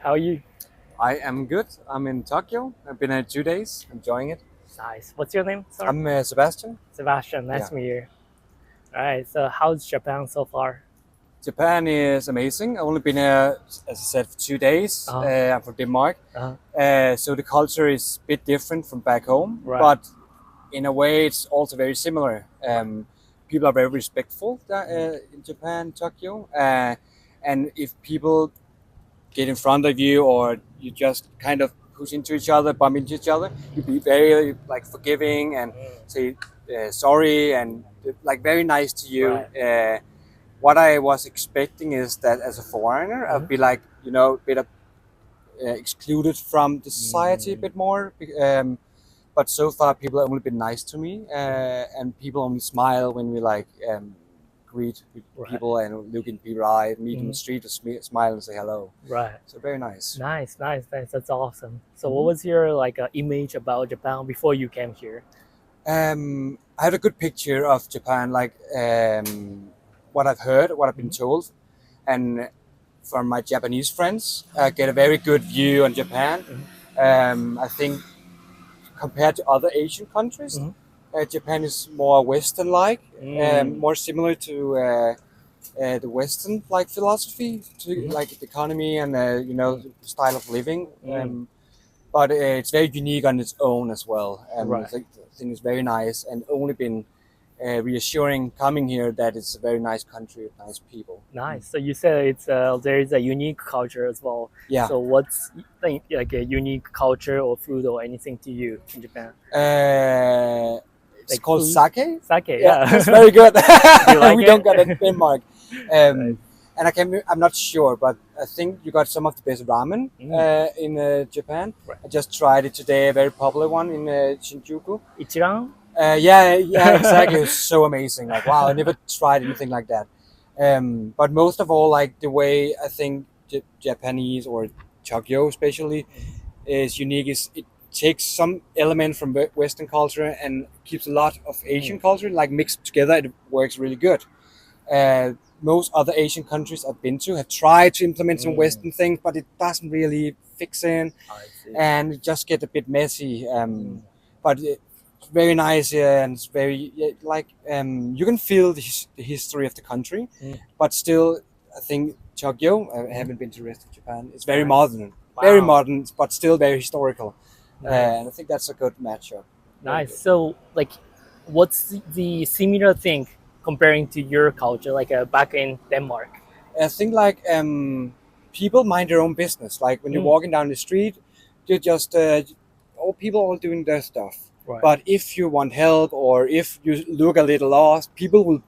How are you? I am good. I'm in Tokyo. I've been here 2 days, enjoying it. Nice. What's your name? Sorry. I'm Sebastian. Sebastian. Nice Yeah. to meet you. All right. So, how's Japan so far? Japan is amazing. I've only been here, as I said, for 2 days. Uh-huh. I'm from Denmark. So the culture is a bit different from back home, Right. but in a way, it's also very similar. People are very respectful in Japan, Tokyo. And if people get in front of you or you just kind of push into each other, bump into each other, you be very like forgiving and say sorry and like very nice to you. What I was expecting is that as a foreigner, I'd be like, a bit of excluded from the society a bit more. But so far, people have only been nice to me, and people only smile when we greet people and look in people's eyes, meet in the street, smile and say hello. Right. So very nice. Nice. That's awesome. So, what was your image about Japan before you came here? I had a good picture of Japan, what I've heard, what I've been told, and from my Japanese friends, I get a very good view on Japan. I think compared to other Asian countries, Japan is more Western-like, more similar to the Western philosophy, to the economy and the style of living. But it's very unique on its own as well. Right. I think it's very nice and only been reassuring coming here that it's a very nice country with nice people. Nice. So you said it's there is a unique culture as well. Yeah. So what's like a unique culture or food or anything to you in Japan? It's Like called food? sake. Sake. Yeah. It's very good. You like We it? don't get it in Denmark. And I'm not sure, but I think you got some of the best ramen in Japan. Right. I just tried it today, a very popular one in Shinjuku. Ichiran? Yeah, exactly. It's so amazing. Like, wow, I never tried anything like that. But most of all, like the way I think Japanese or Tokyo especially is unique is it takes some element from Western culture and keeps a lot of Asian culture like mixed together. It works really good. Most other Asian countries I've been to have tried to implement some Western things, but it doesn't really fix in, I see. and it just get a bit messy. But it's very nice, and it's very you can feel the history of the country, but still, I think Tokyo. I haven't been to the rest of Japan. It's very modern, very Wow. modern, but still very historical, Nice. and I think that's a good matchup. Nice. So, what's the similar thing comparing to your culture, back in Denmark? I think people mind their own business. Like when you're walking down the street, you're just all people all doing their stuff. Right. But if you want help or if you look a little lost, people will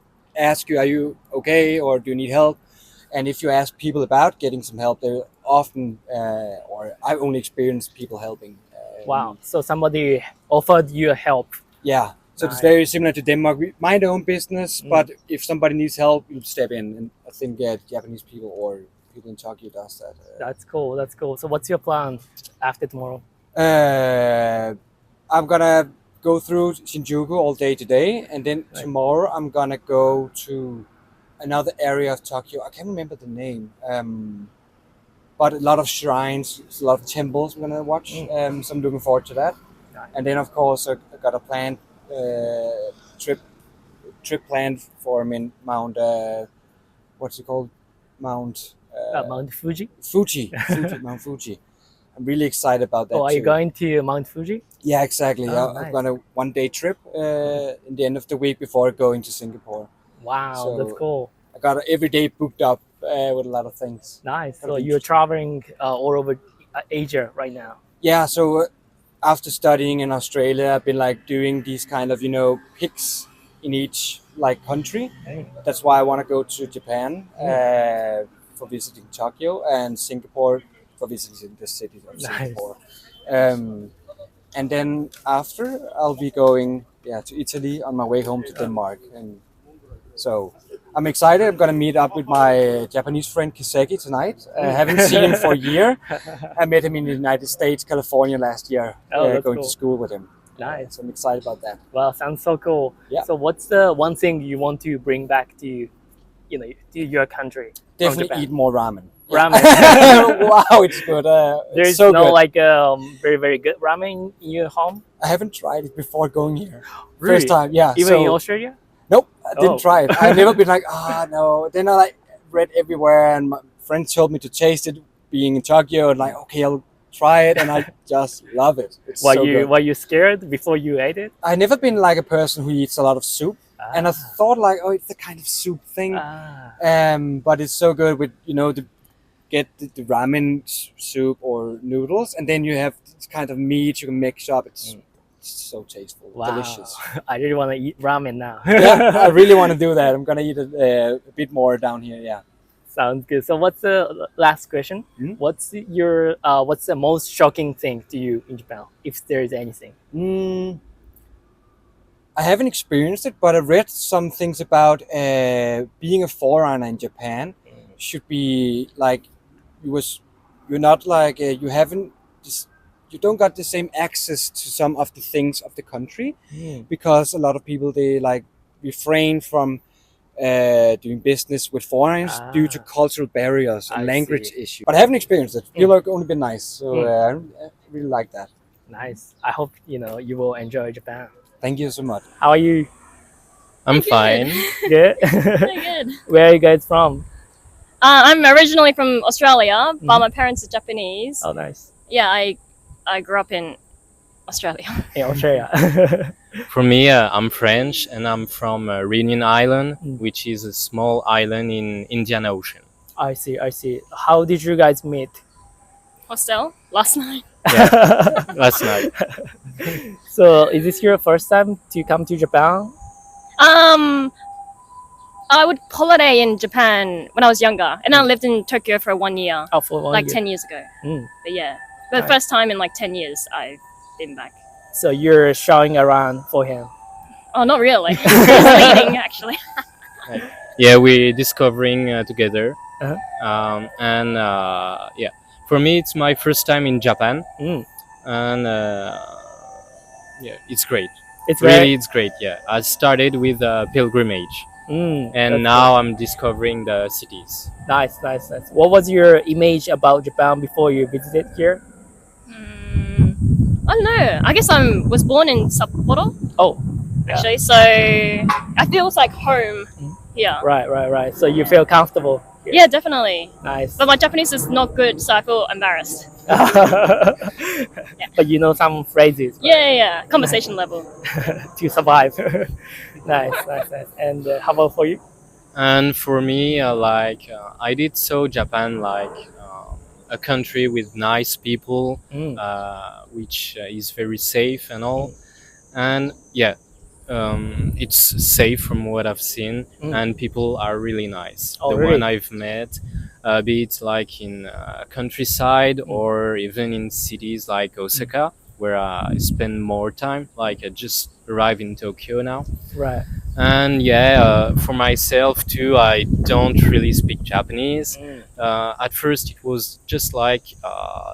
ask you, "Are you okay?" or "Do you need help?" And if you ask people about getting some help, they often, or I've only experienced people helping. Wow. So somebody offered you help. Yeah. So Nice. it's very similar to Denmark. We mind our own business, but if somebody needs help, you'll step in. And I think Japanese people or people in Tokyo does that. That's cool. So what's your plan after tomorrow? I'm gonna go through Shinjuku all day today, and then tomorrow I'm gonna go to another area of Tokyo. I can't remember the name, but a lot of shrines, a lot of temples I'm gonna watch. So I'm looking forward to that. Nice. And then of course I got a planned trip planned for Mount what's it called? Mount Fuji. Mount Fuji. I'm really excited about that. Oh, are too. you going to Mount Fuji? Yeah, exactly. Oh, I've nice. got a one-day trip in the end of the week before going to Singapore. Wow, So- that's cool. I got every day booked up with a lot of things. Nice. So That'll be you're traveling all over Asia right now. Yeah, so after studying in Australia, I've been doing these kind of picks in each country. Hey. That's why I want to go to Japan for visiting Tokyo and Singapore for visiting the city of Nice. Singapore. And then after I'll be going to Italy on my way home to Denmark. And so I'm excited. I'm gonna meet up with my Japanese friend Kiseki tonight. I haven't seen him for a year. I met him in the United States, California last year, Oh, that's going cool. to school with him. Nice. So I'm excited about that. Well, sounds so cool. Yeah. So what's the one thing you want to bring back to, to your country? from Definitely Japan? eat more ramen. ramen. Wow, it's good. There's It's so no good. like very very good ramen in your home. I haven't tried it before going here. Really? First time, yeah. Even in so, Australia. nope, I didn't Oh. try it. I've never been like, no. Then I like read everywhere, and my friends told me to taste it. Being in Tokyo, and like, okay, I'll try it, and I just love it. It's Were so you good. were you scared before you ate it? I've never been like a person who eats a lot of soup, and I thought like, oh, it's the kind of soup thing. But it's so good with to get the ramen soup or noodles, and then you have this kind of meat you can mix up. It's so tasteful, Wow. delicious. I really want to eat ramen now. Yeah, I really want to do that. I'm gonna eat it a bit more down here. Yeah. Sounds good. So what's the last question? Hmm? What's the most shocking thing to you in Japan, if there is anything? I haven't experienced it, but I read some things about being a foreigner in Japan should be like you're not like you haven't just you don't got the same access to some of the things of the country because a lot of people they like refrain from doing business with foreigners due to cultural barriers and I language see. issues. But I haven't experienced it. People have only been nice, so I really like that. Nice. I hope you will enjoy Japan. Thank you so much. How are you? I'm fine. Good. Very good. Where are you guys from? I'm originally from Australia, but my parents are Japanese. Oh, nice. Yeah, I grew up in Australia. In Australia. For me, I'm French and I'm from Reunion Island, which is a small island in Indian Ocean. I see. I see. How did you guys meet? Hostel last night. Yeah, last night. So, is this your first time to come to Japan? I would holiday in Japan when I was younger, and I lived in Tokyo for 1 year, Oh, for 1 like year. 10 years ago. Mm. But yeah, the Nice. first time in like 10 years I've been back. So you're showing around for him. Oh, not really. He's leading actually. Yeah, we're discovering together. Uh-huh. And yeah, for me, it's my first time in Japan. Mm. And yeah, it's great. It's Really, it's great. Yeah, I started with a pilgrimage. And that's now I'm discovering the cities. nice, nice, nice. What was your image about Japan before you visited here? I don't know. I guess was born in Sapporo Oh, actually, so I feel it's like home here. right. So you feel comfortable here. Yeah, definitely. Nice. But my Japanese is not good, so I feel embarrassed. But you know some phrases, right? Yeah. Conversation level. To survive. Nice. And how about for you? And for me, I did so Japan like a country with nice people, which is very safe and all. And yeah, it's safe from what I've seen, and people are really nice. Oh, the really? one I've met, be it like in countryside or even in cities like Osaka, where I spend more time. Like I just arrived in Tokyo now. Right. And yeah, for myself too, I don't really speak Japanese. At first, it was just like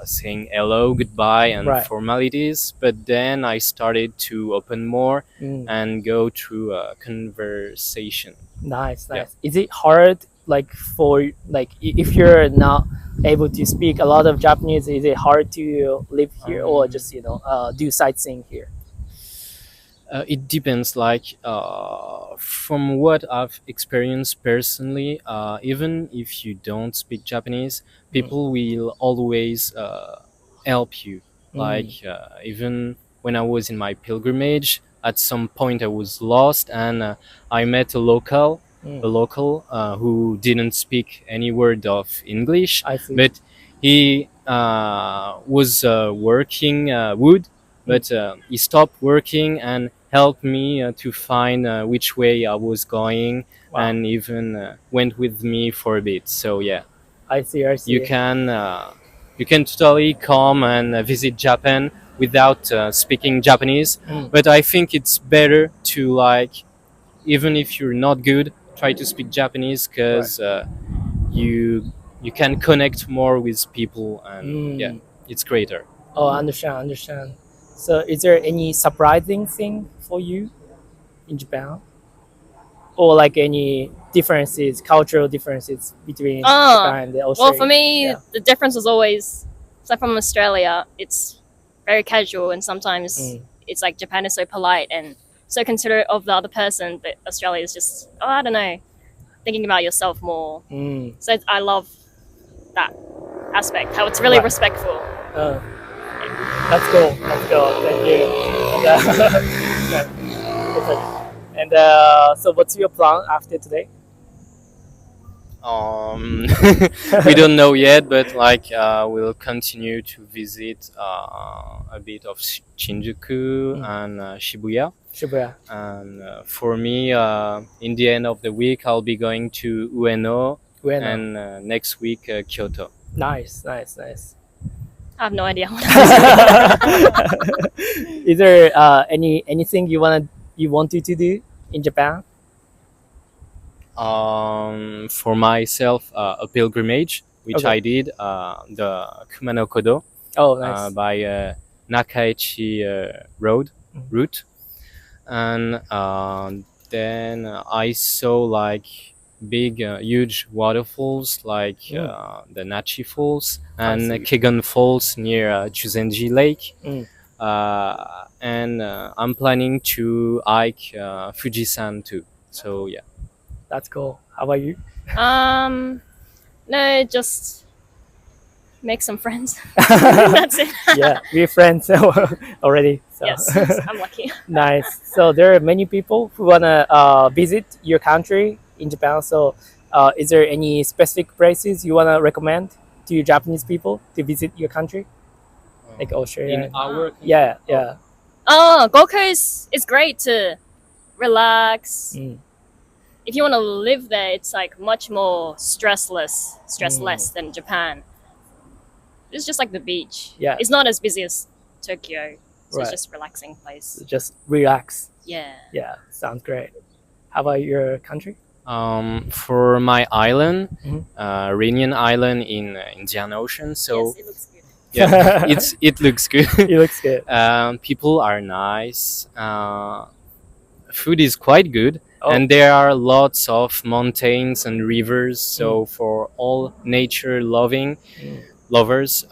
saying hello, goodbye, and Right. formalities. But then I started to open more and go through a conversation. Nice. Yeah. Is it hard, like if you're not able to speak a lot of Japanese, is it hard to live here or just do sightseeing here? It depends. Like from what I've experienced personally, even if you don't speak Japanese, people will always help you. Like even when I was in my pilgrimage, at some point I was lost and I met a local who didn't speak any word of English, I see. but he was working wood, but he stopped working and helped me to find which way I was going. Wow. And even went with me for a bit. So yeah, I see. you can totally come and visit Japan without speaking Japanese. But I think it's better to, like, even if you're not good, try to speak Japanese, because you can connect more with people, and yeah, it's greater. Oh, understand. So is there any surprising thing for you in Japan? or like any differences, cultural differences between Oh, Japan and Australia? Well, for me, Yeah. the difference is always, so from Australia, it's very casual, and sometimes it's like Japan is so polite and so considerate of the other person, but Australia is just, I don't know, thinking about yourself more. So I love that aspect, how it's really Right. respectful. That's cool. That's cool. Thank you. And so, what's your plan after today? We don't know yet, but like we'll continue to visit a bit of Shinjuku and Shibuya. Shibuya. And for me, in the end of the week, I'll be going to Ueno, and next week Kyoto. Nice. I have no idea what Is there anything you wanted to do in Japan? For myself, a pilgrimage, which Okay. I did, the Kumano Kodo Oh, nice. by Nakaichi route, and then I saw like big, huge waterfalls like the Nachi Falls and see. Kegon Falls near Chuzenji Lake. And I'm planning to hike Fujisan too. So yeah. That's cool. How about you? No, just make some friends. That's it. Yeah, we're friends already. So. Yes, I'm lucky. Nice. So there are many people who wanna visit your country in Japan. So, is there any specific places you wanna recommend to Japanese people to visit your country, like Australia? In our Yeah. Oh, Gold Coast is great to relax. If you want to live there, it's like much more stressless than Japan. It's just like the beach. Yeah. It's not as busy as Tokyo. So Right. it's just a relaxing place. Just relax. Yeah. Yeah, sounds great. How about your country? For my island, Mhm. Reunion Island in Indian Ocean. So Yes, it looks good. yeah, it looks good. It looks good. People are nice. Food is quite good. Oh. And there are lots of mountains and rivers. So for all nature lovers,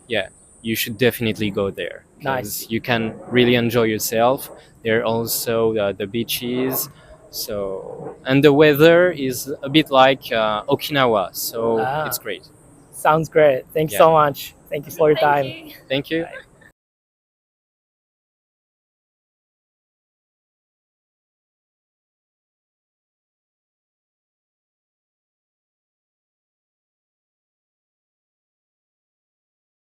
yeah, you should definitely go there. 'Cause Nice. you can really enjoy yourself. There are also the beaches. So and the weather is a bit like Okinawa. So Ah. it's great. Sounds great. Thank you Yeah. so much. Thank you for your time. Thank you. Thank you. Bye.